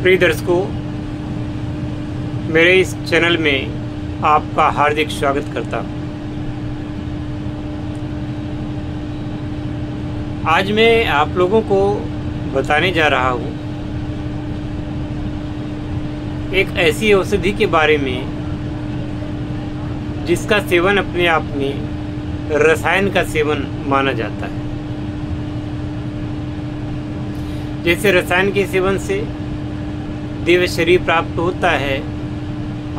प्रिय दर्शकों, मेरे इस चैनल में आपका हार्दिक स्वागत करता हूँ। आज मैं आप लोगों को बताने जा रहा हूँ एक ऐसी औषधि के बारे में जिसका सेवन अपने आप में रसायन का सेवन माना जाता है। जैसे रसायन के सेवन से दिव्य शरीर प्राप्त होता है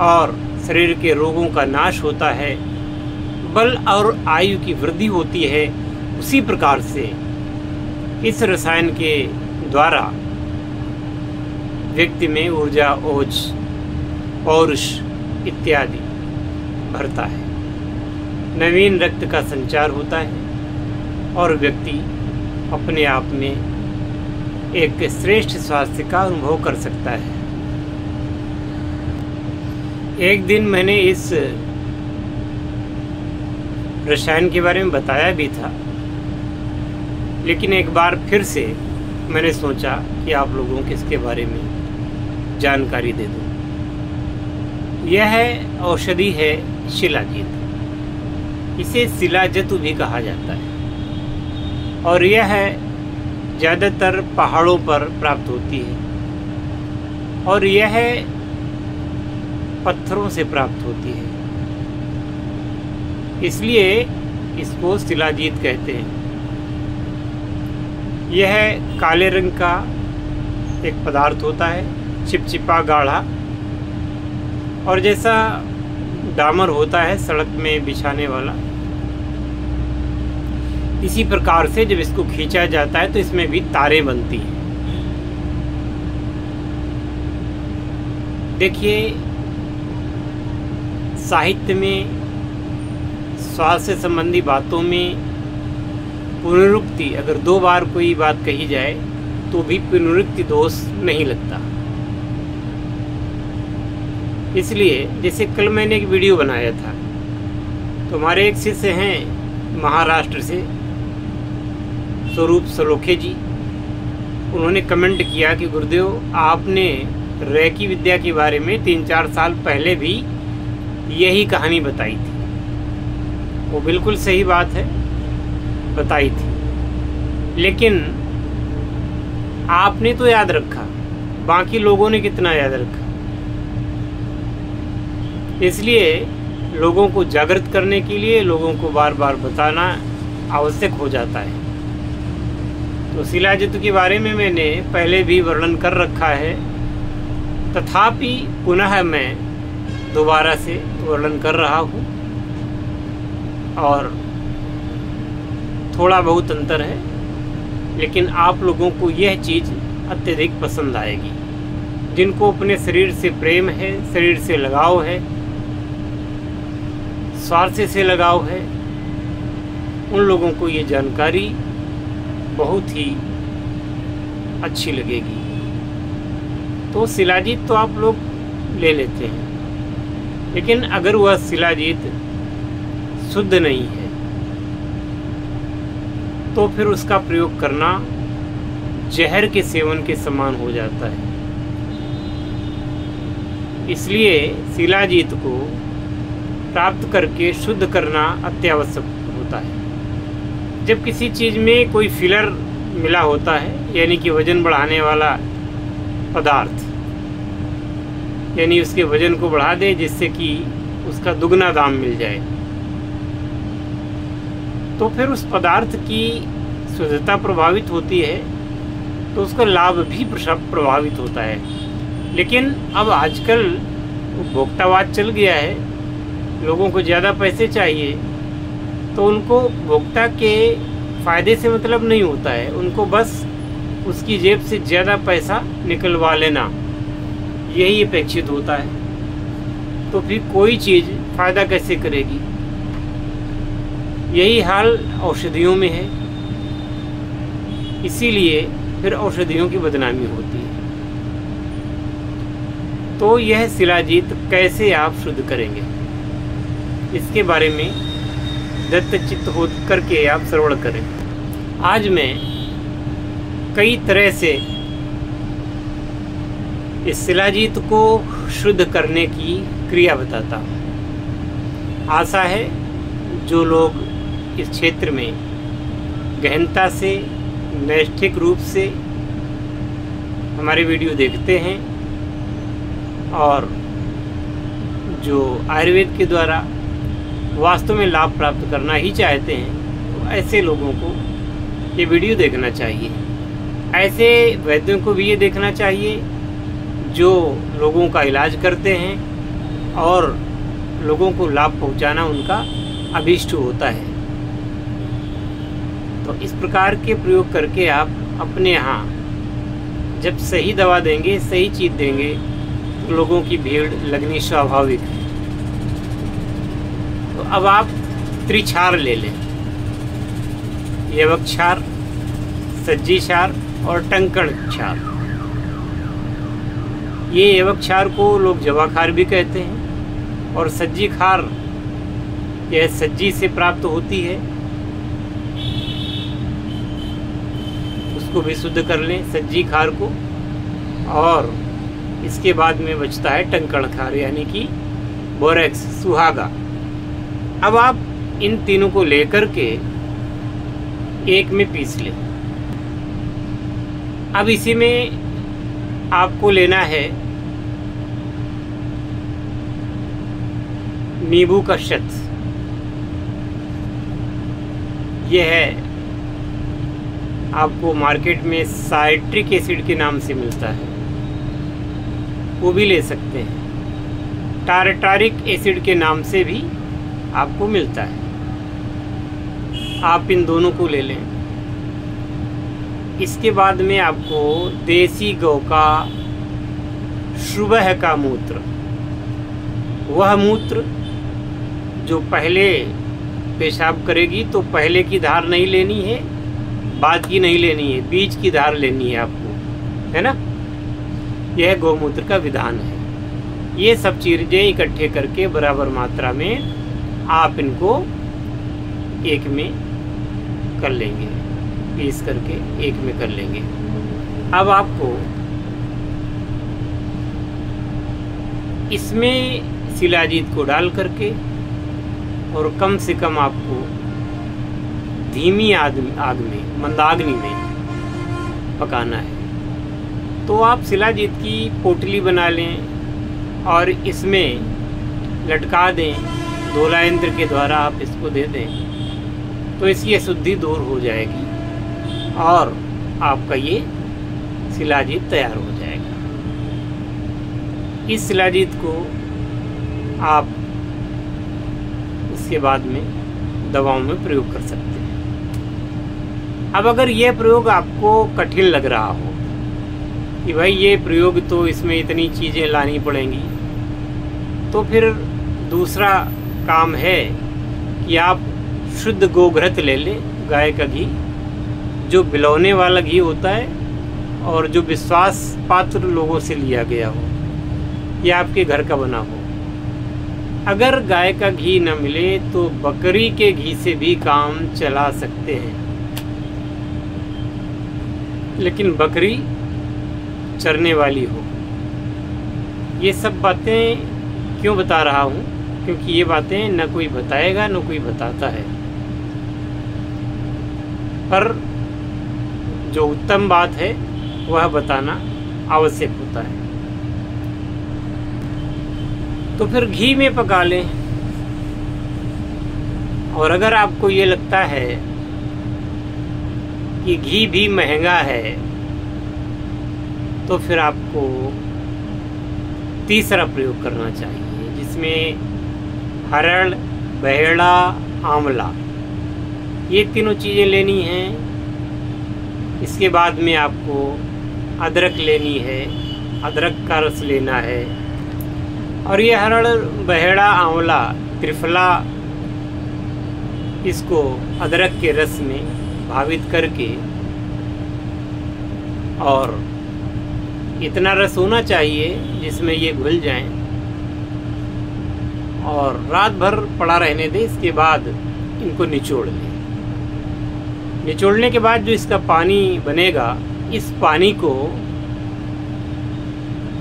और शरीर के रोगों का नाश होता है, बल और आयु की वृद्धि होती है, उसी प्रकार से इस रसायन के द्वारा व्यक्ति में ऊर्जा, ओज, पौरुष इत्यादि भरता है। नवीन रक्त का संचार होता है और व्यक्ति अपने आप में एक श्रेष्ठ स्वास्थ्य का अनुभव कर सकता है। एक दिन मैंने इस रसायन के बारे में बताया भी था, लेकिन एक बार फिर से मैंने सोचा कि आप लोगों को इसके बारे में जानकारी दे दूं। यह औषधि है शिलाजीत। इसे शिलाजतु भी कहा जाता है और यह ज़्यादातर पहाड़ों पर प्राप्त होती है और यह पत्थरों से प्राप्त होती है, इसलिए इसको शिलाजीत कहते हैं। यह काले रंग का एक पदार्थ होता है, चिपचिपा गाढ़ा, और जैसा डामर होता है सड़क में बिछाने वाला, इसी प्रकार से जब इसको खींचा जाता है तो इसमें भी तारें बनती हैं। देखिए, साहित्य में स्वास्थ्य से संबंधी बातों में पुनरुक्ति, अगर 2 बार कोई बात कही जाए तो भी पुनरुक्ति दोष नहीं लगता। इसलिए जैसे कल मैंने एक वीडियो बनाया था, तो हमारे एक शिष्य हैं महाराष्ट्र से, स्वरूप सलोखे जी, उन्होंने कमेंट किया कि गुरुदेव, आपने रेकी विद्या के बारे में 3-4 साल पहले भी यही कहानी बताई थी। वो बिल्कुल सही बात है, बताई थी, लेकिन आपने तो याद रखा, बाकी लोगों ने कितना याद रखा। इसलिए लोगों को जागृत करने के लिए लोगों को बार बार बताना आवश्यक हो जाता है। तो शिलाजतु के बारे में मैंने पहले भी वर्णन कर रखा है, तथापि पुनः मैं दोबारा से वर्णन कर रहा हूँ और थोड़ा बहुत अंतर है, लेकिन आप लोगों को यह चीज़ अत्यधिक पसंद आएगी। जिनको अपने शरीर से प्रेम है, शरीर से लगाव है, स्वास्थ्य से लगाव है, उन लोगों को ये जानकारी बहुत ही अच्छी लगेगी। तो शिलाजीत तो आप लोग ले लेते हैं, लेकिन अगर वह शिलाजीत शुद्ध नहीं है तो फिर उसका प्रयोग करना जहर के सेवन के समान हो जाता है। इसलिए शिलाजीत को प्राप्त करके शुद्ध करना अत्यावश्यक होता है। जब किसी चीज़ में कोई फिलर मिला होता है, यानी कि वजन बढ़ाने वाला पदार्थ, यानी उसके वजन को बढ़ा दे जिससे कि उसका दुगना दाम मिल जाए, तो फिर उस पदार्थ की शुद्धता प्रभावित होती है, तो उसका लाभ भी प्रभावित होता है। लेकिन अब आजकल उपभोक्तावाद चल गया है, लोगों को ज़्यादा पैसे चाहिए, तो उनको उपभोक्ता के फ़ायदे से मतलब नहीं होता है, उनको बस उसकी जेब से ज़्यादा पैसा निकलवा लेना, यही अपेक्षित होता है। तो फिर कोई चीज़ फ़ायदा कैसे करेगी? यही हाल औषधियों में है, इसीलिए फिर औषधियों की बदनामी होती है। तो यह शिलाजीत कैसे आप शुद्ध करेंगे, इसके बारे में दत्तचित्त हो करके आप श्रवण करें। आज मैं कई तरह से इस शिलाजीत को शुद्ध करने की क्रिया बताता हूँ। आशा है जो लोग इस क्षेत्र में गहनता से, नैष्ठिक रूप से हमारे वीडियो देखते हैं और जो आयुर्वेद के द्वारा वास्तव में लाभ प्राप्त करना ही चाहते हैं, तो ऐसे लोगों को ये वीडियो देखना चाहिए। ऐसे वैद्यों को भी ये देखना चाहिए जो लोगों का इलाज करते हैं और लोगों को लाभ पहुंचाना उनका अभीष्ट होता है। तो इस प्रकार के प्रयोग करके आप अपने यहाँ जब सही दवा देंगे, सही चीज़ देंगे, तो लोगों की भीड़ लगनी स्वाभाविक है। तो अब आप त्रिक्षार ले लें, यवक क्षार, सज्जी क्षार और टंकण क्षार। ये यवक क्षार को लोग जवाखार भी कहते हैं और सज्जी खार यह सज्जी से प्राप्त होती है, उसको भी शुद्ध कर लें, सज्जी खार को। और इसके बाद में बचता है टंकण खार यानी कि बोरेक्स, सुहागा। अब आप इन तीनों को लेकर के एक में पीस लें। अब इसी में आपको लेना है नींबू का शत। यह है आपको मार्केट में साइट्रिक एसिड के नाम से मिलता है, वो भी ले सकते हैं। टारटारिक एसिड के नाम से भी आपको मिलता है। आप इन दोनों को ले लें। इसके बाद में आपको देसी गौ का सुबह का मूत्र, वह मूत्र जो पहले पेशाब करेगी तो पहले की धार नहीं लेनी है, बाद की नहीं लेनी है, बीच की धार लेनी है आपको, है ना। यह गौमूत्र का विधान है। ये सब चीज़ें इकट्ठे करके बराबर मात्रा में आप इनको एक में कर लेंगे, पीस करके एक में कर लेंगे। अब आपको इसमें शिलाजीत को डाल करके और कम से कम आपको धीमी आग में, मंदाग्नि में पकाना है। तो आप शिलाजीत की पोटली बना लें और इसमें लटका दें, दोला यंत्र के द्वारा आप इसको दे दें तो इसकी अशुद्धि दूर हो जाएगी और आपका ये शिलाजीत तैयार हो जाएगा। इस शिलाजीत को आप इसके बाद में दवाओं में प्रयोग कर सकते हैं। अब अगर यह प्रयोग आपको कठिन लग रहा हो कि भाई ये प्रयोग तो इसमें इतनी चीज़ें लानी पड़ेंगी, तो फिर दूसरा काम है कि आप शुद्ध गोघृत ले लें, गाय का घी, जो बिलौने वाला घी होता है और जो विश्वास पात्र लोगों से लिया गया हो या आपके घर का बना हो। अगर गाय का घी न मिले तो बकरी के घी से भी काम चला सकते हैं, लेकिन बकरी चरने वाली हो। ये सब बातें क्यों बता रहा हूँ? क्योंकि ये बातें न कोई बताएगा न कोई बताता है, पर जो उत्तम बात है वह बताना आवश्यक होता है। तो फिर घी में पका लें। और अगर आपको ये लगता है कि घी भी महंगा है तो फिर आपको तीसरा प्रयोग करना चाहिए, जिसमें हरड़, बहेड़ा, आंवला, ये तीनों चीज़ें लेनी हैं। इसके बाद में आपको अदरक लेनी है, अदरक का रस लेना है। और ये हरड़, बहेड़ा, आंवला, त्रिफला, इसको अदरक के रस में भावित करके, और इतना रस होना चाहिए जिसमें ये घुल जाएं, और रात भर पड़ा रहने दें। इसके बाद इनको निचोड़ लें। निचोड़ने के बाद जो इसका पानी बनेगा, इस पानी को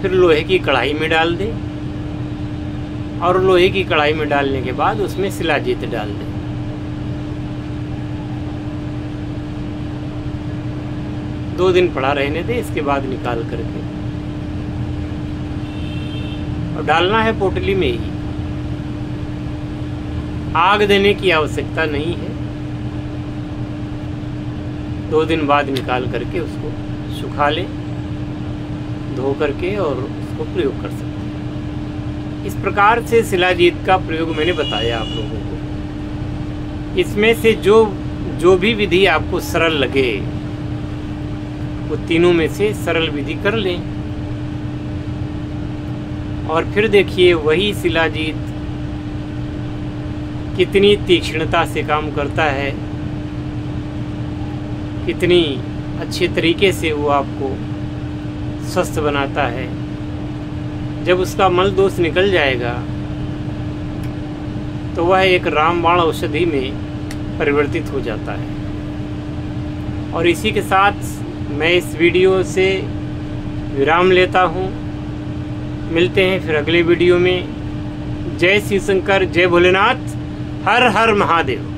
फिर लोहे की कढ़ाई में डाल दें और लोहे की कढ़ाई में डालने के बाद उसमें शिलाजीत डाल दें। दो दिन पड़ा रहने दें, इसके बाद निकाल करके और डालना है पोटली में ही। आग देने की आवश्यकता नहीं है। 2 दिन बाद निकाल करके उसको सुखा लें, धो करके, और उसको प्रयोग कर सकते हैं। इस प्रकार से शिलाजीत का प्रयोग मैंने बताया आप लोगों को। इसमें से जो भी विधि आपको सरल लगे वो तीनों में से सरल विधि कर लें, और फिर देखिए वही शिलाजीत कितनी तीक्ष्णता से काम करता है, कितनी अच्छे तरीके से वो आपको स्वस्थ बनाता है। जब उसका मल दोष निकल जाएगा तो वह एक रामबाण औषधि में परिवर्तित हो जाता है। और इसी के साथ मैं इस वीडियो से विराम लेता हूँ। मिलते हैं फिर अगले वीडियो में। जय शिव शंकर, जय भोलेनाथ, हर हर महादेव।